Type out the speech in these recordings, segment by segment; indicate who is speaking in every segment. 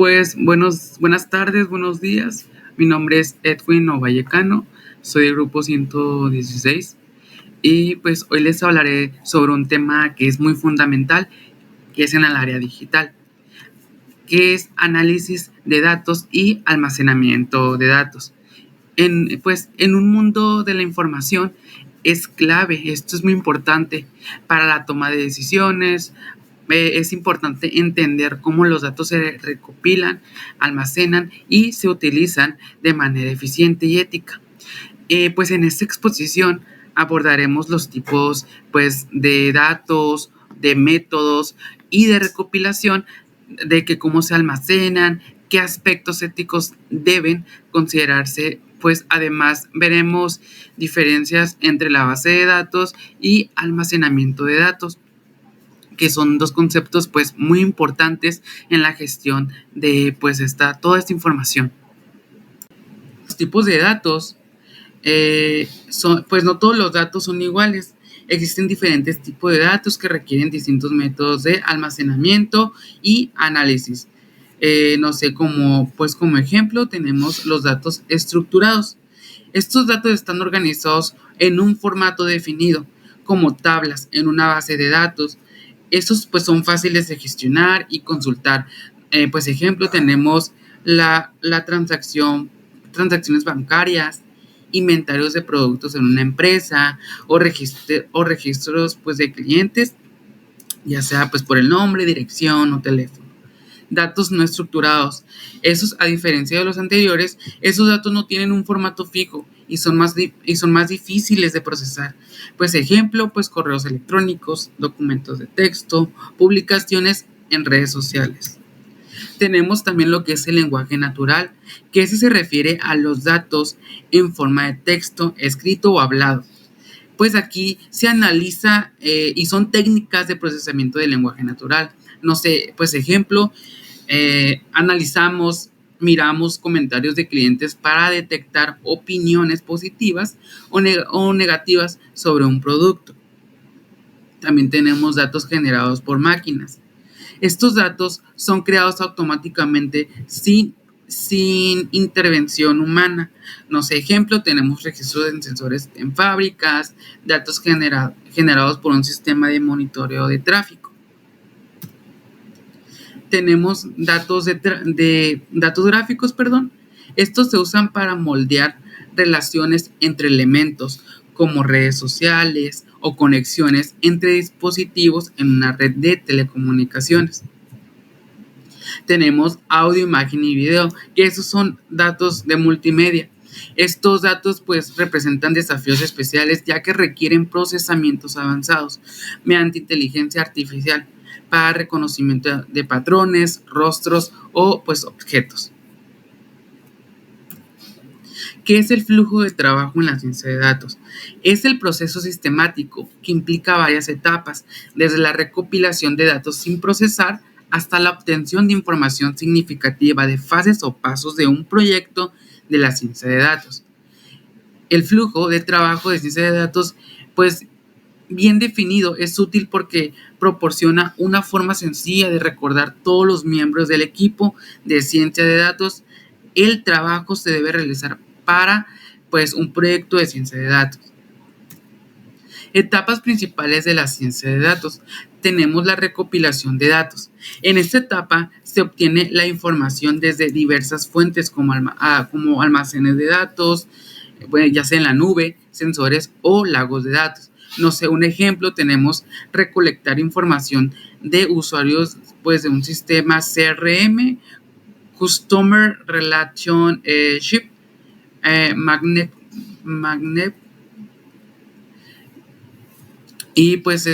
Speaker 1: Pues buenas tardes, buenos días. Mi nombre es Edwin Vallecano, soy del grupo 116 y pues hoy les hablaré sobre un tema que es muy fundamental, que es en el área digital, que es análisis de datos y almacenamiento de datos. En un mundo de la información es clave, esto es muy importante para la toma de decisiones. Es importante entender cómo los datos se recopilan, almacenan y se utilizan de manera eficiente y ética. Pues en esta exposición abordaremos los tipos pues, de datos, de métodos y de recopilación, de que cómo se almacenan, qué aspectos éticos deben considerarse. Pues además veremos diferencias entre la base de datos y almacenamiento de datos, que son dos conceptos pues muy importantes en la gestión de pues toda esta información. Los tipos de datos pues no todos los datos son iguales. Existen diferentes tipos de datos que requieren distintos métodos de almacenamiento y análisis. No sé, como ejemplo tenemos los datos estructurados. Estos datos están organizados en un formato definido, como tablas en una base de datos. Estos pues son fáciles de gestionar y consultar. Pues ejemplo, tenemos la transacciones bancarias, inventarios de productos en una empresa o registros pues de clientes, ya sea pues por el nombre, dirección o teléfono. Datos no estructurados. Esos, a diferencia de los anteriores, esos datos no tienen un formato fijo y son más difíciles de procesar. Pues ejemplo, pues correos electrónicos, documentos de texto, publicaciones en redes sociales. Tenemos también lo que es el lenguaje natural, que ese se refiere a los datos en forma de texto, escrito o hablado. Pues aquí se analiza y son técnicas de procesamiento del lenguaje natural. No sé, pues ejemplo, miramos comentarios de clientes para detectar opiniones positivas o negativas sobre un producto. También tenemos datos generados por máquinas. Estos datos son creados automáticamente sin intervención humana. No sé, ejemplo, tenemos registros de sensores en fábricas, datos generados por un sistema de monitoreo de tráfico. Tenemos datos gráficos. Estos se usan para moldear relaciones entre elementos, como redes sociales o conexiones entre dispositivos en una red de telecomunicaciones. Tenemos audio, imagen y video, que esos son datos de multimedia. Estos datos pues representan desafíos especiales, ya que requieren procesamientos avanzados mediante inteligencia artificial para reconocimiento de patrones, rostros o pues objetos. ¿Qué es el flujo de trabajo en la ciencia de datos? Es el proceso sistemático que implica varias etapas, desde la recopilación de datos sin procesar hasta la obtención de información significativa de fases o pasos de un proyecto de la ciencia de datos. El flujo de trabajo de ciencia de datos, pues bien definido, es útil porque proporciona una forma sencilla de recordar todos los miembros del equipo de ciencia de datos. El trabajo se debe realizar para pues un proyecto de ciencia de datos. Etapas principales de la ciencia de datos. Tenemos la recopilación de datos. En esta etapa se obtiene la información desde diversas fuentes como almacenes de datos, ya sea en la nube, sensores o lagos de datos. No sé, un ejemplo, tenemos recolectar información de usuarios pues de un sistema CRM, Customer Relationship, Magnet, y pues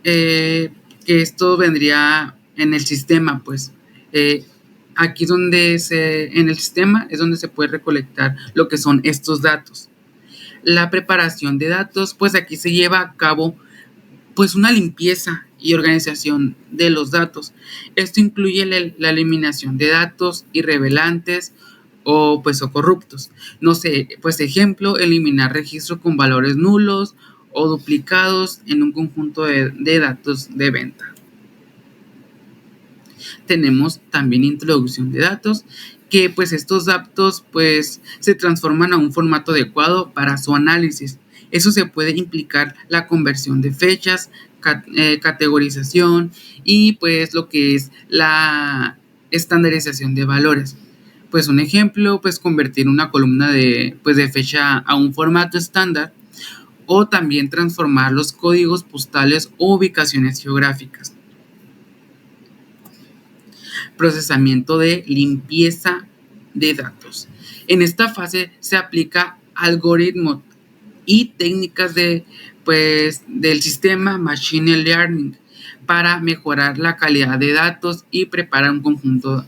Speaker 1: que esto vendría en el sistema, pues aquí en el sistema es donde se puede recolectar lo que son estos datos. La preparación de datos, pues aquí se lleva a cabo pues una limpieza y organización de los datos. Esto incluye la eliminación de datos irrelevantes o corruptos. No sé, pues ejemplo, eliminar registros con valores nulos o duplicados en un conjunto de datos de venta. Tenemos también introducción de datos, que pues estos datos pues se transforman a un formato adecuado para su análisis. Eso se puede implicar la conversión de fechas, categorización y pues lo que es la estandarización de valores. Pues un ejemplo, pues convertir una columna de fecha a un formato estándar o también transformar los códigos postales o ubicaciones geográficas. Procesamiento de limpieza de datos. En esta fase se aplica algoritmos y técnicas del sistema Machine Learning para mejorar la calidad de datos y preparar un conjunto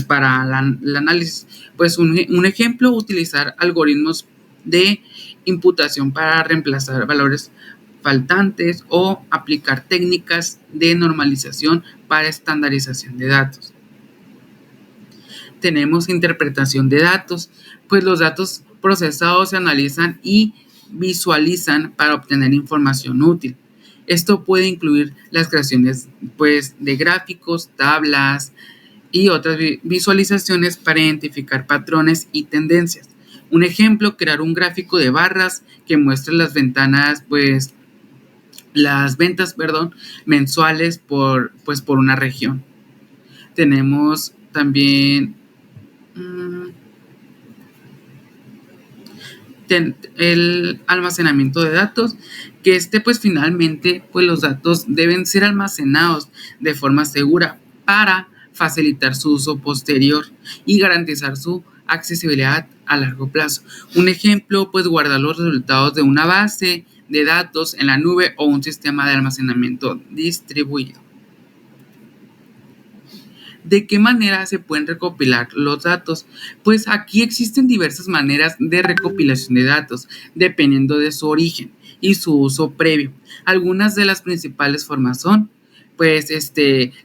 Speaker 1: para el análisis. Pues un ejemplo, utilizar algoritmos de imputación para reemplazar valores faltantes o aplicar técnicas de normalización para estandarización de datos. Tenemos interpretación de datos, pues los datos procesados se analizan y visualizan para obtener información útil. Esto puede incluir las creaciones de gráficos, tablas y otras visualizaciones para identificar patrones y tendencias. Un ejemplo, crear un gráfico de barras que muestre las ventas mensuales por una región. Tenemos también el almacenamiento de datos, que finalmente los datos deben ser almacenados de forma segura para facilitar su uso posterior y garantizar su accesibilidad a largo plazo. Un ejemplo, guardar los resultados de una base de datos en la nube o un sistema de almacenamiento distribuido. ¿De qué manera se pueden recopilar los datos? Pues aquí existen diversas maneras de recopilación de datos, dependiendo de su origen y su uso previo. Algunas de las principales formas son,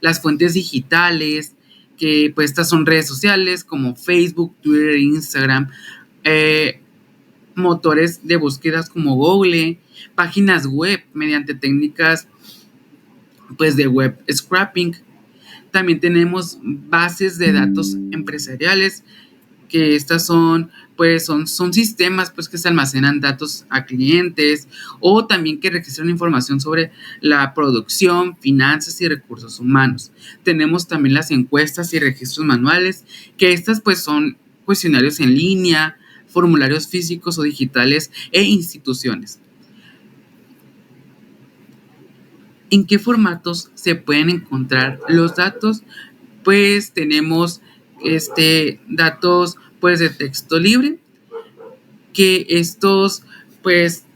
Speaker 1: las fuentes digitales, que estas son redes sociales como Facebook, Twitter, Instagram, motores de búsquedas como Google, páginas web mediante técnicas de web scraping. También tenemos bases de datos empresariales, que estas son sistemas que se almacenan datos a clientes o también que registran información sobre la producción, finanzas y recursos humanos. Tenemos también las encuestas y registros manuales, que estas son cuestionarios en línea, formularios físicos o digitales e instituciones. ¿En qué formatos se pueden encontrar los datos? Pues tenemos datos de texto libre, que estos,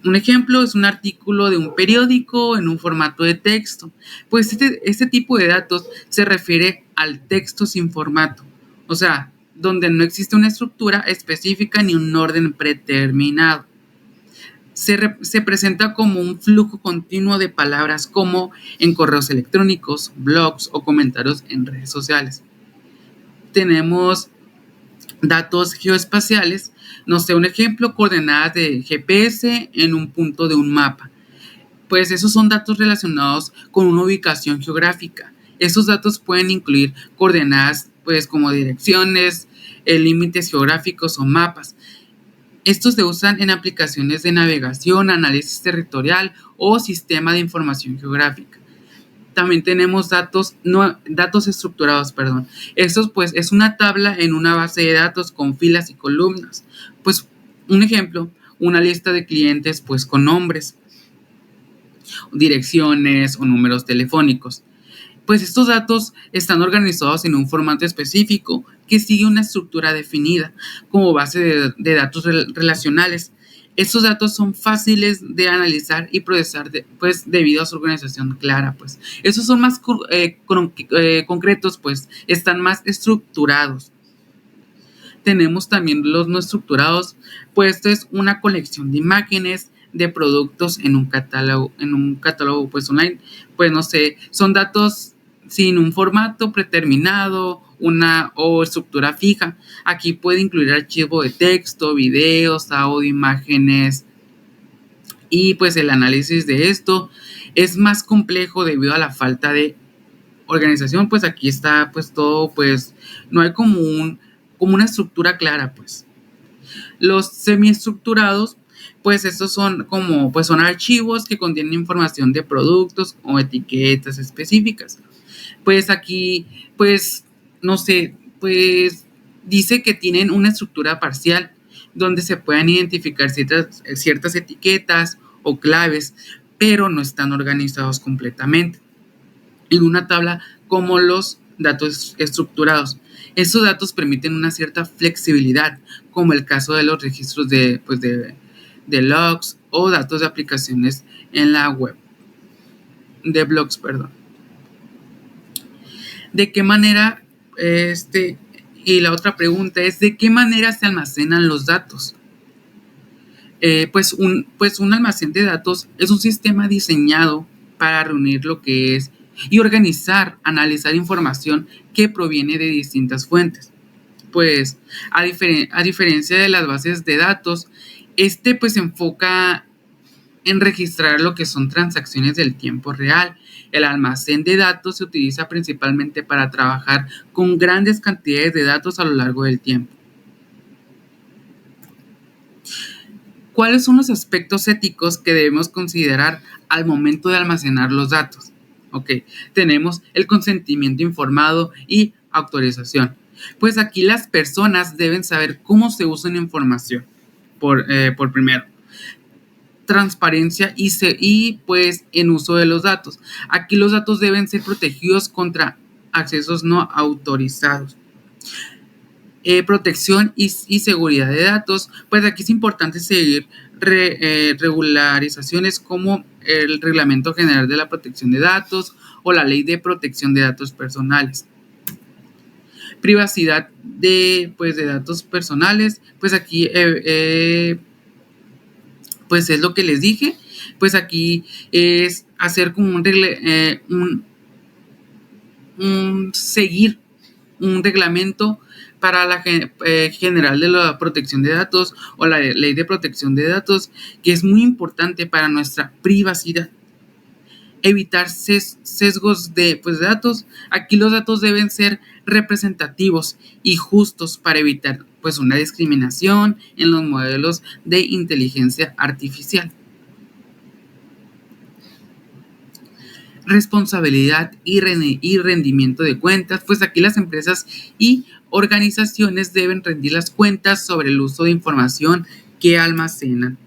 Speaker 1: un ejemplo es un artículo de un periódico en un formato de texto. Pues este tipo de datos se refiere al texto sin formato, o sea, donde no existe una estructura específica ni un orden predeterminado. Se presenta como un flujo continuo de palabras, como en correos electrónicos, blogs o comentarios en redes sociales. Tenemos datos geoespaciales, un ejemplo, coordenadas de GPS en un punto de un mapa. Pues esos son datos relacionados con una ubicación geográfica. Esos datos pueden incluir coordenadas como direcciones, límites geográficos o mapas. Estos se usan en aplicaciones de navegación, análisis territorial o sistema de información geográfica. También tenemos datos estructurados, Estos es una tabla en una base de datos con filas y columnas. Un ejemplo, una lista de clientes con nombres, direcciones o números telefónicos. Estos datos están organizados en un formato específico que sigue una estructura definida como base de datos relacionales. Estos datos son fáciles de analizar y procesar debido a su organización clara. Esos son más concretos, están más estructurados. Tenemos también los no estructurados, esto es una colección de imágenes de productos en un catálogo online. Son datos sin un formato predeterminado o estructura fija. Aquí puede incluir archivo de texto, videos, audio, imágenes, y el análisis de esto es más complejo debido a la falta de organización, pues aquí está pues todo, pues no hay como una estructura clara, pues. Los semiestructurados, pues estos son como, pues son archivos que contienen información de productos o etiquetas específicas. Pues aquí, pues, no sé, pues dice que tienen una estructura parcial donde se puedan identificar ciertas etiquetas o claves, pero no están organizados completamente en una tabla como los datos estructurados. Estos datos permiten una cierta flexibilidad, como el caso de los registros de logs o datos de aplicaciones en la web, de blogs, perdón. ¿De qué manera, y la otra pregunta es, ¿de qué manera se almacenan los datos? Pues un almacén de datos es un sistema diseñado para reunir lo que es y organizar, analizar información que proviene de distintas fuentes. Pues a diferencia de las bases de datos, pues se enfoca en registrar lo que son transacciones del tiempo real. El almacén de datos se utiliza principalmente para trabajar con grandes cantidades de datos a lo largo del tiempo. ¿Cuáles son los aspectos éticos que debemos considerar al momento de almacenar los datos? Ok, tenemos el consentimiento informado y autorización. Pues aquí las personas deben saber cómo se usa una información, por primero. Transparencia y pues en uso de los datos. Aquí los datos deben ser protegidos contra accesos no autorizados. Protección y seguridad de datos, pues aquí es importante seguir regularizaciones como el Reglamento General de la Protección de Datos o la Ley de Protección de Datos Personales. Privacidad de datos personales, pues aquí pues es lo que les dije, pues aquí es hacer como seguir un reglamento para la general de la protección de datos o la ley de protección de datos, que es muy importante para nuestra privacidad. Evitar sesgos de datos. Aquí los datos deben ser representativos y justos para evitar pues una discriminación en los modelos de inteligencia artificial. Responsabilidad y rendimiento de cuentas, pues aquí las empresas y organizaciones deben rendir las cuentas sobre el uso de información que almacenan.